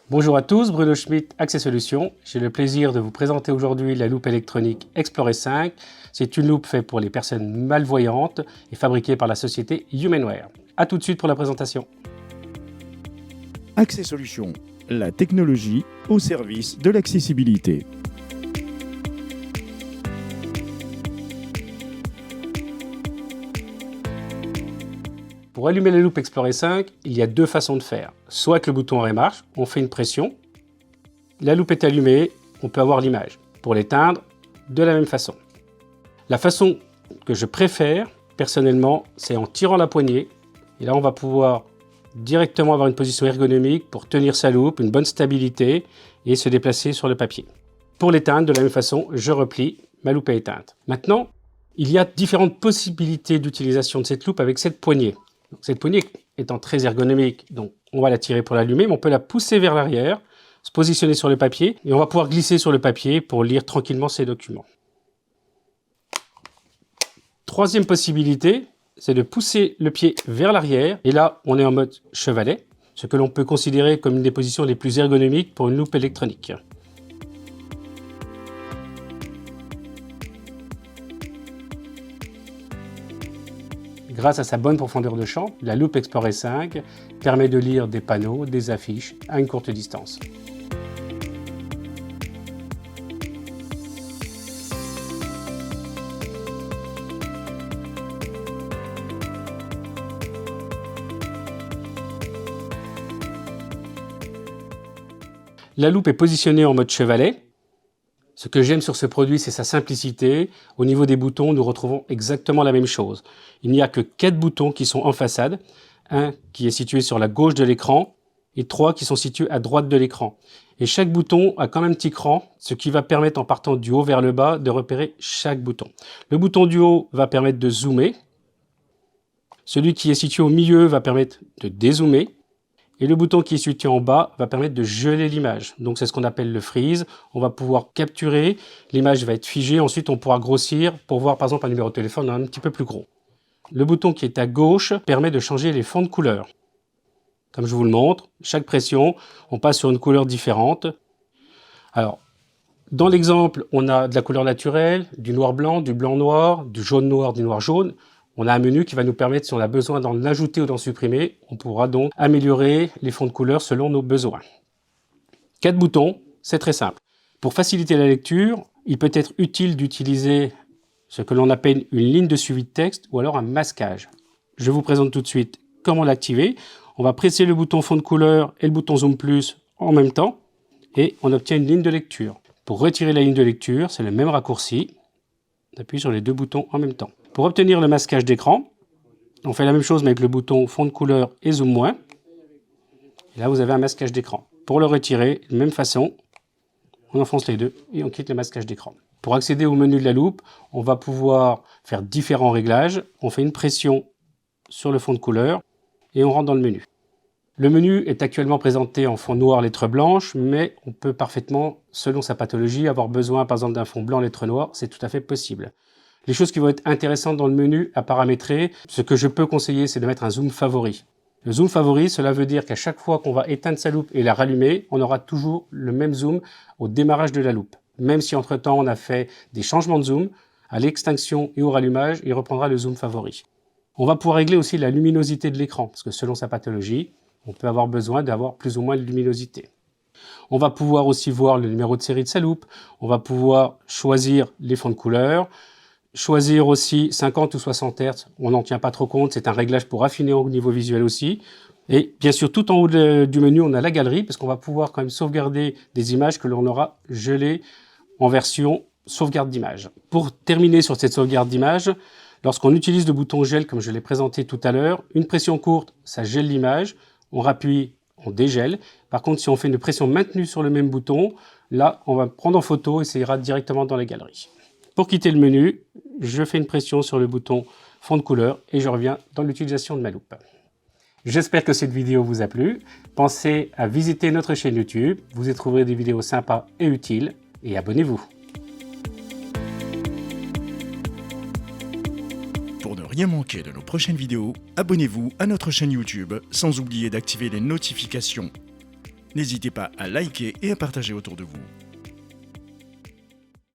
Bonjour à tous, Bruno Schmitt, Accès Solutions. J'ai le plaisir de vous présenter aujourd'hui la loupe électronique Explorer 5. C'est une loupe faite pour les personnes malvoyantes et fabriquée par la société Humanware. A tout de suite pour la présentation. Accès Solutions, la technologie au service de l'accessibilité. Pour allumer la loupe Explorer 5, il y a deux façons de faire. Soit avec le bouton arrêt marche, on fait une pression, la loupe est allumée, on peut avoir l'image. Pour l'éteindre, de la même façon. La façon que je préfère, personnellement, c'est en tirant la poignée. Et là, on va pouvoir directement avoir une position ergonomique pour tenir sa loupe, une bonne stabilité et se déplacer sur le papier. Pour l'éteindre, de la même façon, je replie, ma loupe est éteinte. Maintenant, il y a différentes possibilités d'utilisation de cette loupe avec cette poignée. Donc, cette poignée étant très ergonomique, donc on va la tirer pour l'allumer, mais on peut la pousser vers l'arrière, se positionner sur le papier, et on va pouvoir glisser sur le papier pour lire tranquillement ces documents. Troisième possibilité, c'est de pousser le pied vers l'arrière, et là on est en mode chevalet, ce que l'on peut considérer comme une des positions les plus ergonomiques pour une loupe électronique. Grâce à sa bonne profondeur de champ, la loupe Explorer 5 permet de lire des panneaux, des affiches à une courte distance. La loupe est positionnée en mode chevalet. Ce que j'aime sur ce produit, c'est sa simplicité. Au niveau des boutons, nous retrouvons exactement la même chose. Il n'y a que 4 boutons qui sont en façade, un qui est situé sur la gauche de l'écran et 3 qui sont situés à droite de l'écran. Et chaque bouton a quand même un petit cran, ce qui va permettre en partant du haut vers le bas de repérer chaque bouton. Le bouton du haut va permettre de zoomer. Celui qui est situé au milieu va permettre de dézoomer. Et le bouton qui est situé en bas va permettre de geler l'image. Donc c'est ce qu'on appelle le freeze. On va pouvoir capturer, l'image va être figée, ensuite on pourra grossir pour voir par exemple un numéro de téléphone un petit peu plus gros. Le bouton qui est à gauche permet de changer les fonds de couleur. Comme je vous le montre, chaque pression, on passe sur une couleur différente. Alors, dans l'exemple, on a de la couleur naturelle, du noir-blanc, du blanc-noir, du jaune-noir, du noir-jaune. On a un menu qui va nous permettre, si on a besoin d'en ajouter ou d'en supprimer, on pourra donc améliorer les fonds de couleur selon nos besoins. 4 boutons, c'est très simple. Pour faciliter la lecture, il peut être utile d'utiliser ce que l'on appelle une ligne de suivi de texte ou alors un masquage. Je vous présente tout de suite comment l'activer. On va presser le bouton fond de couleur et le bouton zoom plus en même temps et on obtient une ligne de lecture. Pour retirer la ligne de lecture, c'est le même raccourci. On appuie sur les 2 boutons en même temps. Pour obtenir le masquage d'écran, on fait la même chose mais avec le bouton fond de couleur et zoom moins. Et là, vous avez un masquage d'écran. Pour le retirer, de la même façon, on enfonce les deux et on quitte le masquage d'écran. Pour accéder au menu de la loupe, on va pouvoir faire différents réglages. On fait une pression sur le fond de couleur et on rentre dans le menu. Le menu est actuellement présenté en fond noir lettres blanches, mais on peut parfaitement, selon sa pathologie, avoir besoin par exemple d'un fond blanc lettres noires, c'est tout à fait possible. Les choses qui vont être intéressantes dans le menu à paramétrer, ce que je peux conseiller, c'est de mettre un zoom favori. Le zoom favori, cela veut dire qu'à chaque fois qu'on va éteindre sa loupe et la rallumer, on aura toujours le même zoom au démarrage de la loupe. Même si entre-temps on a fait des changements de zoom, à l'extinction et au rallumage, il reprendra le zoom favori. On va pouvoir régler aussi la luminosité de l'écran, parce que selon sa pathologie, on peut avoir besoin d'avoir plus ou moins de luminosité. On va pouvoir aussi voir le numéro de série de sa loupe, on va pouvoir choisir les fonds de couleur, choisir aussi 50 ou 60 Hz, on n'en tient pas trop compte, c'est un réglage pour affiner au niveau visuel aussi. Et bien sûr, tout en haut du menu, on a la galerie, parce qu'on va pouvoir quand même sauvegarder des images que l'on aura gelées en version sauvegarde d'image. Pour terminer sur cette sauvegarde d'image, lorsqu'on utilise le bouton gel, comme je l'ai présenté tout à l'heure, une pression courte, ça gèle l'image, on rappuie, on dégèle. Par contre, si on fait une pression maintenue sur le même bouton, là, on va prendre en photo et ça ira directement dans la galerie. Pour quitter le menu, je fais une pression sur le bouton fond de couleur et je reviens dans l'utilisation de ma loupe. J'espère que cette vidéo vous a plu. Pensez à visiter notre chaîne YouTube, vous y trouverez des vidéos sympas et utiles et abonnez-vous. Pour ne rien manquer de nos prochaines vidéos, abonnez-vous à notre chaîne YouTube sans oublier d'activer les notifications. N'hésitez pas à liker et à partager autour de vous.